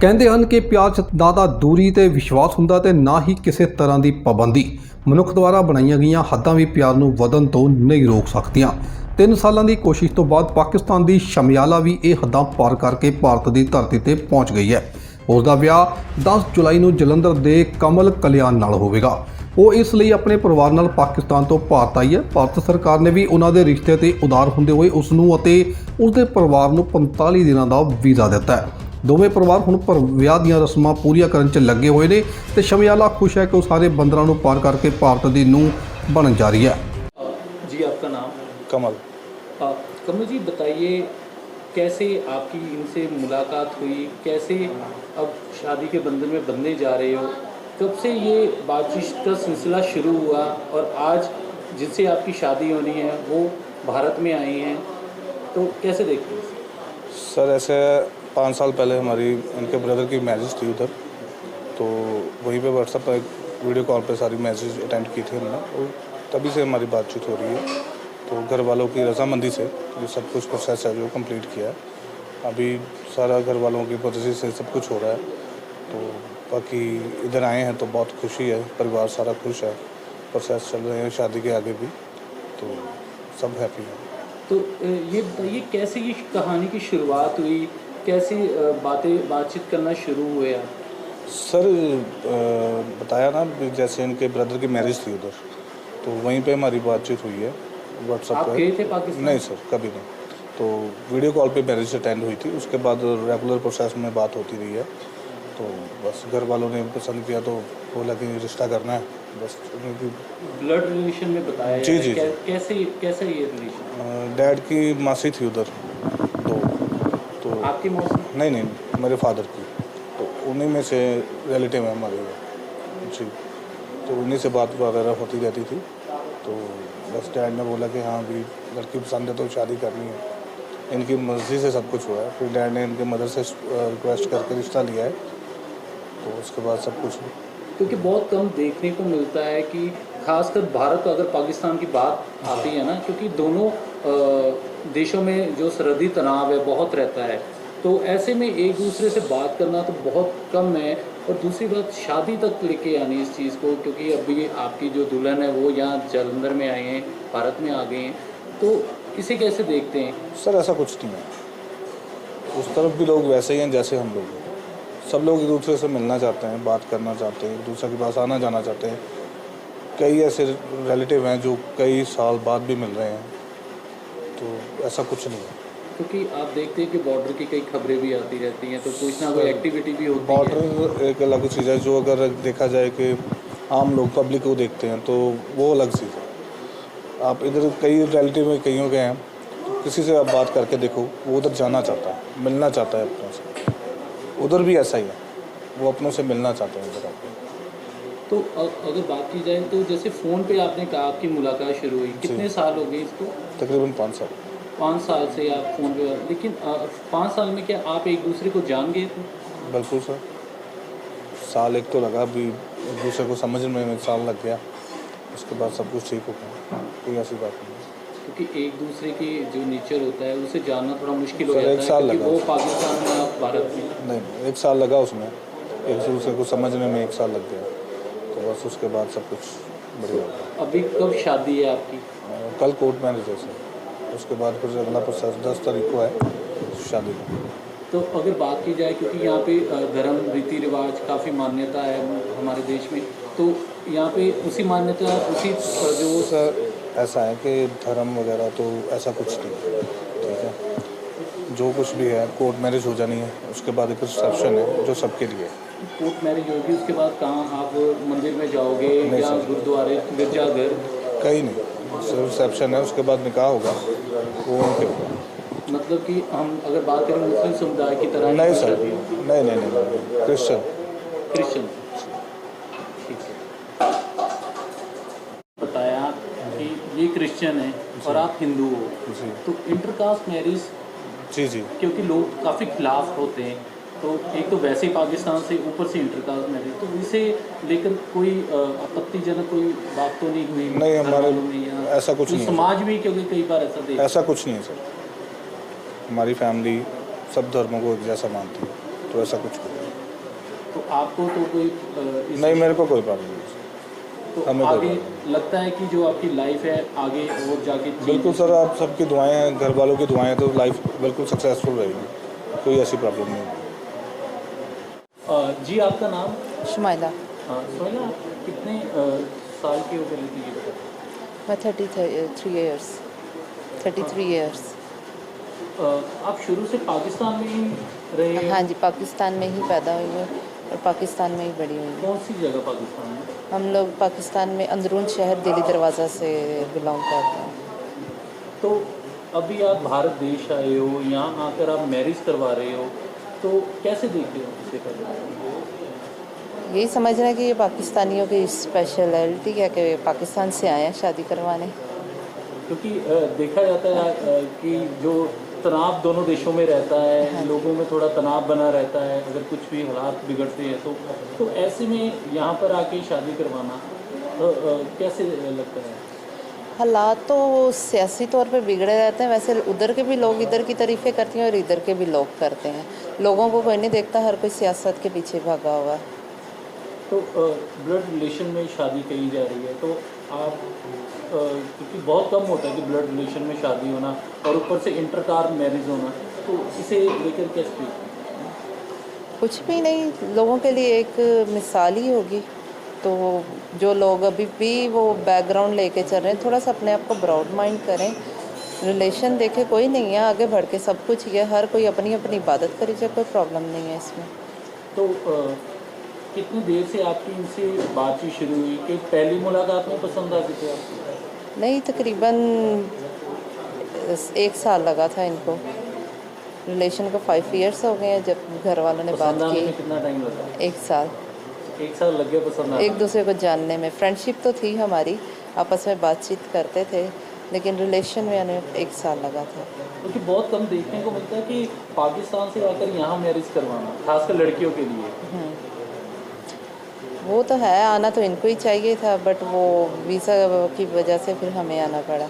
ਕਹਿੰਦੇ ਹਨ ਕਿ ਪਿਆਰ 'ਚ ਨਾ ਤਾਂ ਦੂਰੀ ਤੇ ਵਿਸ਼ਵਾਸ ਹੁੰਦਾ ਤੇ ਨਾ ਹੀ ਕਿਸੇ ਤਰ੍ਹਾਂ ਦੀ ਪਾਬੰਦੀ। ਮਨੁੱਖ ਦੁਆਰਾ ਬਣਾਈਆਂ ਗਈਆਂ ਹੱਦਾਂ ਵੀ ਪਿਆਰ ਨੂੰ ਵਧਣ ਤੋਂ ਨਹੀਂ ਰੋਕ ਸਕਦੀਆਂ। 3 ਸਾਲਾਂ ਦੀ ਕੋਸ਼ਿਸ਼ ਤੋਂ ਬਾਅਦ ਪਾਕਿਸਤਾਨ ਦੀ ਸ਼ਮਿਆਲਾ ਵੀ ਇਹ ਹੱਦਾਂ ਪਾਰ ਕਰਕੇ ਭਾਰਤ ਦੀ ਧਰਤੀ ਤੇ ਪਹੁੰਚ ਗਈ ਹੈ। ਉਸ ਦਾ ਵਿਆਹ 10 ਜੁਲਾਈ ਨੂੰ ਜਲੰਧਰ ਦੇ ਕਮਲ ਕਲਿਆਣ ਨਾਲ ਹੋਵੇਗਾ। ਉਹ ਇਸ ਲਈ ਆਪਣੇ ਪਰਿਵਾਰ ਨਾਲ ਪਾਕਿਸਤਾਨ ਤੋਂ ਭਾਰਤ ਆਈ ਹੈ। ਭਾਰਤ ਸਰਕਾਰ ਨੇ ਵੀ ਉਹਨਾਂ ਦੇ ਰਿਸ਼ਤੇ ਤੇ ਉਦਾਰ ਹੁੰਦੇ ਹੋਏ ਉਸ ਨੂੰ ਅਤੇ ਉਸਦੇ ਪਰਿਵਾਰ ਨੂੰ 45 ਦਿਨਾਂ ਦਾ ਵੀਜ਼ਾ ਦਿੱਤਾ ਹੈ। ਦੋਵੇਂ ਪਰਿਵਾਰ ਹੁਣ ਪਰ ਵਿਆਹ ਦੀਆਂ ਰਸਮਾਂ ਪੂਰੀਆਂ ਕਰਨ 'ਚ ਲੱਗੇ ਹੋਏ ਨੇ ਤੇ ਸ਼ਮਿਆਲਾ ਖੁਸ਼ ਹੈ ਕਿ ਉਹ ਸਾਰੇ ਬੰਦਰਾਂ ਨੂੰ ਪਾਰ ਕਰਕੇ ਭਾਰਤ ਦੀ ਨੂੰਹ ਬਣਨ जा रही है। जी, आपका नाम? कमल। कमल जी, बताइए कैसे आपकी इनसे मुलाकात हुई, कैसे अब शादी के बंधन में बंधने जा रहे हो, कब से ये बातचीत का सिलसिला शुरू हुआ और आज जिनसे आपकी शादी होनी है वो भारत में आई हैं, तो कैसे देखते हैं? सर ऐसे 5 साल पहले हमारी इनके ब्रदर की मैरिज थी उधर, तो वहीं पे व्हाट्सएप पर वीडियो कॉल पे सारी मैरिज अटेंड की थी हमने और तभी से हमारी बातचीत हो रही है। तो घर वालों की रजामंदी से ये सब कुछ प्रोसेस है जो कंप्लीट किया है। अभी सारा घर वालों की मर्जी से सब कुछ हो रहा है। तो बाकी इधर आए हैं तो बहुत खुशी है, परिवार सारा खुश है, प्रोसेस चल रहे हैं शादी के आगे भी, तो सब हैप्पी हैं। तो ये बताइए कैसे ये कहानी की शुरुआत हुई, कैसे बातचीत करना शुरू हुए आप? सर बताया ना, जैसे इनके ब्रदर की मैरिज थी उधर, तो वहीं पे हमारी बातचीत हुई है व्हाट्सएप आप पर। गए थे पाकिस्तान? नहीं सर, कभी नहीं। तो वीडियो कॉल पे मैरिज अटेंड हुई थी, उसके बाद रेगुलर प्रोसेस में बात होती रही है। तो बस घर वालों ने पसंद किया तो बोला कि रिश्ता करना है, बस उनकी ब्लड रिलेशन में बताया जी, है? जी, जी। कैसे ये रिलेशन? डैड की मासी थी उधर, तो आपकी मौसी? नहीं, मेरे फादर की, तो उन्हीं में से रिलेटिव है हमारे जी, तो उन्हीं से बात वगैरह होती रहती थी। तो बस डैड ने बोला कि हाँ भी लड़की पसंद है तो शादी करनी है। इनकी मर्ज़ी से सब कुछ हुआ है। फिर डैड ने इनके मदर से रिक्वेस्ट करके रिश्ता लिया है, तो उसके बाद सब कुछ। क्योंकि बहुत कम देखने को मिलता है कि खासकर भारत अगर पाकिस्तान की बात आती है ना, क्योंकि दोनों देशों में जो सरहदी तनाव है बहुत रहता है, तो ऐसे में एक दूसरे से बात करना तो बहुत कम है। और दूसरी बात, शादी तक लेके आनी इस चीज़ को, क्योंकि अभी आपकी जो दुल्हन है वो यहाँ जलंधर में आए हैं, भारत में आ गए हैं, तो इसे कैसे देखते हैं? सर ऐसा कुछ नहीं है, उस तरफ भी लोग वैसे ही हैं जैसे हम लोग हैं। सब लोग एक दूसरे से मिलना चाहते हैं, बात करना चाहते हैं, एक दूसरे के पास आना जाना चाहते हैं। कई ऐसे रिलेटिव हैं जो कई साल बाद भी मिल रहे हैं, तो ऐसा कुछ नहीं है। क्योंकि आप देखते हैं कि बॉर्डर की कई खबरें भी आती रहती हैं, तो कुछ ना कोई एक्टिविटी भी होती है। बॉर्डर एक अलग चीज़ है, जो अगर देखा जाए कि आम लोग पब्लिक को देखते हैं तो वो अलग चीज़ है। आप इधर कई रिलेटिव में कईयों के हैं, तो किसी से आप बात करके देखो, वो उधर जाना चाहता है, मिलना चाहता है अपनों से। उधर भी ऐसा ही है, वो अपनों से मिलना चाहते हैं उधर आपको। तो अगर बात की जाए तो जैसे फ़ोन पे आपने कहा आपकी मुलाकात शुरू हुई, कितने साल हो गए इसको? तकरीबन 5 साल। 5 साल से आप फ़ोन पे, लेकिन 5 साल में क्या आप एक दूसरे को जान गए थे? बिल्कुल सर, साल एक तो लगा, अभी एक दूसरे को समझने में 1 साल लग गया, उसके बाद सब कुछ ठीक हो गया, कोई ऐसी बात नहीं। क्योंकि एक दूसरे की जो नेचर होता है उसे जानना थोड़ा मुश्किल हो सर, जाता एक है, साल क्योंकि लगा। वो पाकिस्तान में आप भारत में। नहीं, 1 साल लगा उसमें, एक दूसरे को समझने में 1 साल लग गया, तो बस उसके बाद सब कुछ बढ़िया हो गया। अभी कब शादी है आपकी? कल कोर्ट मैरिज है सर, उसके बाद फिर अगला प्रोसेस 10 तारीख को है शादी का। तो अगर बात की जाए, क्योंकि यहाँ पे धर्म रीति रिवाज काफ़ी मान्यता है हमारे देश में, तो यहाँ पे उसी मान्यता उसी जो सर ऐसा है कि धर्म वगैरह तो ऐसा कुछ नहीं, ठीक है, जो कुछ भी है कोर्ट मैरिज हो जानी है, उसके बाद एक रिसेप्शन है जो सबके लिए है। कोर्ट मैरिज होगी, उसके बाद कहाँ आप मंदिर में जाओगे नहीं या सर। गुरुद्वारे गिरजाघर? कहीं नहीं, सिर्फ रिसेप्शन है, उसके बाद निकाह होगा, वो उनके ऊपर। मतलब कि हम अगर बात करें मुस्लिम समुदाय की तरह ही नहीं सर, शादी होगी? नहीं, क्रिश्चियन। क्रिश्चियन, ठीक है। बताया कि ये क्रिश्चियन है और आप हिंदू हो, जी तो इंटरकास्ट मैरिज, जी, क्योंकि लोग काफ़ी खिलाफ होते हैं, तो एक तो वैसे ही पाकिस्तान से ऊपर से इंटरकास्ट मैरिज, तो इसे लेकर कोई आपत्तिजनक कोई बात तो नहीं हुई? नहीं, हमारे में या ऐसा कुछ नहीं है। समाज भी, क्योंकि कई बार ऐसा देखा। ऐसा कुछ नहीं है सर, हमारी फैमिली सब धर्मों को एक जैसा मानती है, तो ऐसा कुछ नहीं है। तो आपको तो कोई नहीं, मेरे को कोई प्रॉब्लम नहीं। तो हमें कोई आगे बात लगता है कि जो आपकी लाइफ है आगे और जाके बिल्कुल सर, आप सबकी दुआएं हैं, घर वालों की दुआएं हैं, तो लाइफ बिल्कुल सक्सेसफुल रहेगी, कोई ऐसी प्रॉब्लम नहीं है। जी आपका नाम? शुमाइला। सोहेला, आप कितने साल की हो गए थी ये बताइए? मैं 33 ईयर्स 33 ईयर्स। आप शुरू से पाकिस्तान में ही रहे हो? हाँ जी, पाकिस्तान में ही पैदा हुई हूँ और पाकिस्तान में ही बड़ी हुई हूँ। कौन सी जगह पाकिस्तान में? हम लोग पाकिस्तान में अंदरून शहर दिल्ली दरवाज़ा से बिलोंग करते हैं। तो अभी आप भारत देश आए हो, यहाँ आकर आप मैरिज करवा रहे हो, तो कैसे देखते हो इसे पहले? यही समझ रहे हैं कि ये पाकिस्तानियों की स्पेशलिटी है कि पाकिस्तान से आए हैं शादी करवाने। क्योंकि देखा जाता है कि जो तनाव दोनों देशों में रहता है, लोगों में थोड़ा तनाव बना रहता है, अगर कुछ भी हालात बिगड़ते हैं तो ऐसे में यहाँ पर आके शादी करवाना कैसे लगता है? हालात तो सियासी तौर पे बिगड़े रहते हैं, वैसे उधर के भी लोग इधर की तारीफ़ें करते हैं और इधर के भी लोग करते हैं। लोगों को कोई नहीं देखता, हर कोई सियासत के पीछे भागा हुआ है। तो ब्लड रिलेशन में शादी कही जा रही है, तो आप क्योंकि बहुत कम होता है कि ब्लड रिलेशन में शादी होना और ऊपर से इंटरकास्ट मैरिज होना, तो इसे लेकर कैसे? कुछ भी नहीं, लोगों के लिए एक मिसाल ही होगी। तो जो लोग अभी भी वो बैकग्राउंड लेके चल रहे हैं, थोड़ा सा अपने आप को ब्रॉड माइंड करें। रिलेशन देखे कोई नहीं है, आगे बढ़ के सब कुछ ही है, हर कोई अपनी अपनी इबादत करी जाए, कोई प्रॉब्लम नहीं है इसमें। तो कितनी देर से आपकी इनसे बातचीत शुरू हुई कि पहली मुलाकात में पसंद आ गई थी आपको? नहीं, तकरीबन 1 साल लगा था इनको। रिलेशन को 5 इयर्स हो गए हैं जब घर वालों ने बात पसंद आने में की। कितना टाइम लगा? 1 साल। 1 साल लग गया पसंद आने एक दूसरे को जानने में। फ्रेंडशिप तो थी हमारी, आपस में बातचीत करते थे, लेकिन रिलेशन में आने में 1 साल लगा था। क्योंकि बहुत कम देखने को मिलता है कि पाकिस्तान से आकर यहाँ मैरिज करवाना, खासकर लड़कियों के लिए। वो तो है, आना तो इनको ही चाहिए था, बट वो वीज़ा की वजह से फिर हमें आना पड़ा।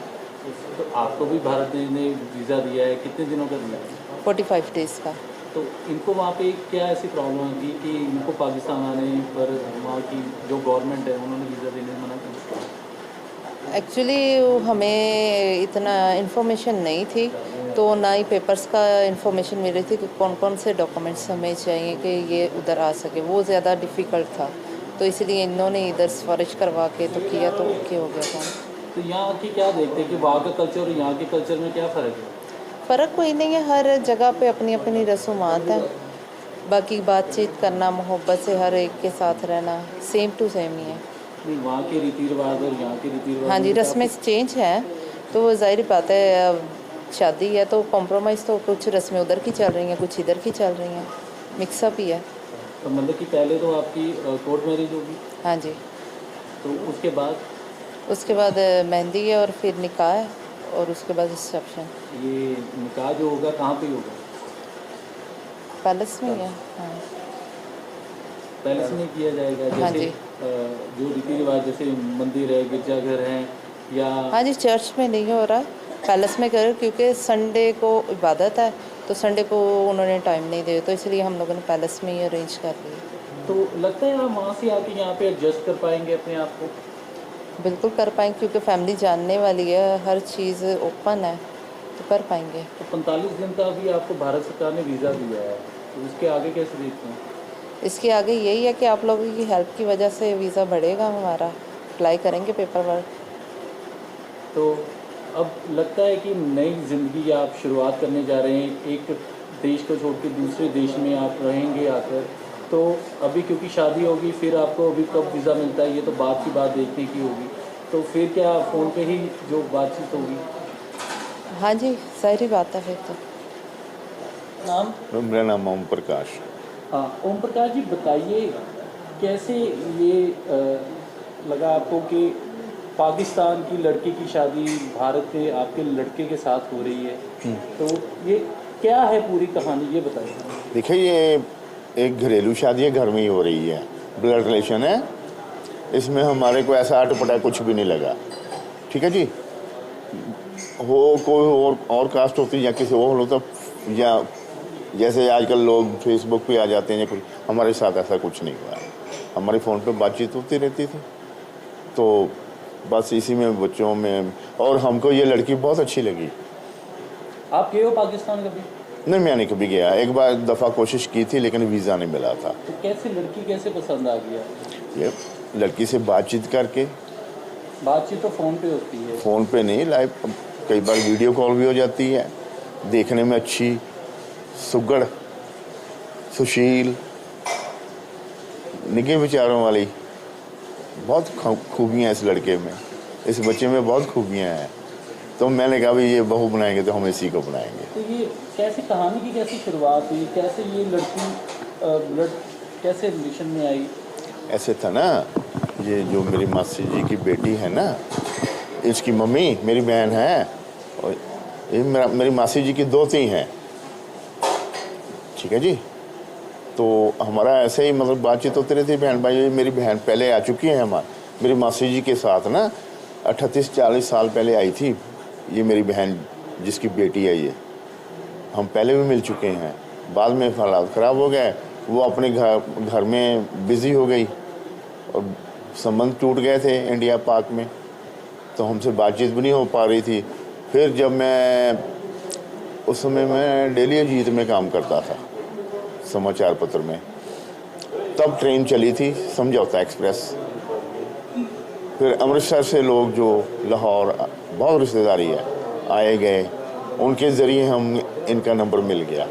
तो आपको भी भारत ने वीज़ा दिया है, कितने दिनों का दिया है? 45 डेज़ का। तो इनको वहाँ पे क्या ऐसी प्रॉब्लम थी कि इनको पाकिस्तान आने पर वहाँ की जो गवर्नमेंट है उन्होंने वीज़ा देने से मना किया? एक्चुअली हमें इतना इन्फॉर्मेशन नहीं थी, तो ना ही पेपर्स का इन्फॉर्मेशन मिल रही थी कि कौन कौन से डॉक्यूमेंट्स हमें चाहिए कि ये उधर आ सके। वो ज़्यादा डिफ़िकल्ट था, तो इसलिए इन्होंने इधर सिफारिश करवा के तो किया, तो ओके हो गया था। तो यहाँ की क्या देखते हैं कि वहाँ का कल्चर और यहाँ के कल्चर में क्या फ़र्क है? फ़र्क कोई नहीं है, हर जगह पे अपनी अपनी रसूमात हैं। बाकी बातचीत करना, मोहब्बत से हर एक के साथ रहना सेम टू सेम ही है। नहीं, वहाँ के रीति रिवाज और यहाँ के रीति रिवाज हाँ जी, में क्या रस्में चेंज हैं, तो वो ज़ाहिर बात है, अब शादी है तो कॉम्प्रोमाइज़ तो कुछ रस्में उधर की चल रही हैं, कुछ इधर की चल रही हैं, मिक्सअप ही है। तो मतलब कि पहले तो आपकी कोर्ट मैरिज होगी, हाँ जी, तो उसके बाद मेहंदी है और फिर निकाह है और उसके बाद रिसेप्शन। ये निकाह जो होगा कहाँ पे होगा? पैलेस में ही है। हाँ पैलेस में किया जाएगा? हाँ जैसे जी। जो रीति रिवाज जैसे मंदिर है, गिरजाघर हैं या हाँ जी, चर्च में नहीं हो रहा है, पैलेस में करें, क्योंकि संडे को इबादत है, तो संडे को उन्होंने टाइम नहीं दिया, तो इसलिए हम लोगों ने पैलेस में ही अरेंज कर लिया। तो लगता है आप वहाँ से आके यहाँ पे एडजस्ट कर पाएंगे अपने आप को? बिल्कुल कर पाएंगे, क्योंकि फैमिली जानने वाली है, हर चीज़ ओपन है, तो कर पाएंगे। तो 45 दिन का अभी आपको भारत सरकार ने वीज़ा दिया है, तो इसके आगे कैसे देखते हैं? इसके आगे यही है कि आप लोगों की हेल्प की वजह से वीज़ा बढ़ेगा हमारा, अप्लाई करेंगे पेपर वर्क। तो अब लगता है कि नई ज़िंदगी आप शुरुआत करने जा रहे हैं, एक देश को छोड़ के दूसरे देश में आप रहेंगे आकर, तो अभी क्योंकि शादी होगी, फिर आपको अभी कब वीज़ा मिलता है ये तो बात की बात देखने की होगी, तो फिर क्या फ़ोन पे ही जो बातचीत होगी? हाँ जी, सारी बात है फिर तो। नाम? मेरा नाम ओम प्रकाश। हाँ, ओम प्रकाश जी, बताइए कैसे ये लगा आपको कि पाकिस्तान की लड़की की शादी भारत के आपके लड़के के साथ हो रही है, तो ये क्या है पूरी कहानी, ये बताइए। देखिए, ये एक घरेलू शादी है, घर में ही हो रही है, ब्लड रिलेशन है, इसमें हमारे को ऐसा अटपटा कुछ भी नहीं लगा। ठीक है जी, हो कोई और कास्ट होती या किसी और होता या जैसे आजकल लोग फेसबुक पे आ जाते हैं या कुछ, हमारे साथ ऐसा कुछ नहीं हुआ। हमारे फ़ोन पे बातचीत होती रहती थी, तो बस इसी में बच्चों में, और हमको ये लड़की बहुत अच्छी लगी। आप गए हो पाकिस्तान कभी? नहीं, मैं नहीं कभी गया। एक बार दफ़ा कोशिश की थी लेकिन वीज़ा नहीं मिला था। तो कैसे लड़की कैसे पसंद आ गया? ये लड़की से बातचीत करके, बातचीत तो फ़ोन पे होती है। फ़ोन पे नहीं, लाइव कई बार वीडियो कॉल भी हो जाती है। देखने में अच्छी, सुगड़, सुशील, निगे विचारों वाली, बहुत खूबियाँ इस लड़के में, इस बच्चे में बहुत खूबियाँ हैं। तो मैंने कहा भाई ये बहू बनाएंगे तो हम इसी को बनाएंगे। तो ये कैसे कहानी की कैसी शुरुआत हुई, कैसे ये लड़की ब्लड कैसे रिलेशन में आई? ऐसे था ना, ये जो मेरी मासी जी की बेटी है ना, इसकी मम्मी मेरी बहन है, और ये मेरी मासी जी की दोती हैं, ठीक है जी। तो हमारा ऐसे ही मतलब बातचीत होती रहती, बहन भाई। मेरी बहन पहले आ चुकी है मेरी मासी जी के साथ ना, 38-40 साल पहले आई थी ये मेरी बहन जिसकी बेटी है ये। हम पहले भी मिल चुके हैं, बाद में हालात ख़राब हो गए, वो अपने घर में बिज़ी हो गई और संबंध टूट गए थे इंडिया पाक में, तो हमसे बातचीत भी नहीं हो पा रही थी। फिर जब मैं उस समय मैं डेली अजीत में काम करता था, समाचार पत्र में, तब ट्रेन चली थी समझौता एक्सप्रेस। फिर अमृतसर से लोग जो लाहौर, बहुत रिश्तेदारी है, आए गए, उनके ज़रिए हम इनका नंबर मिल गया।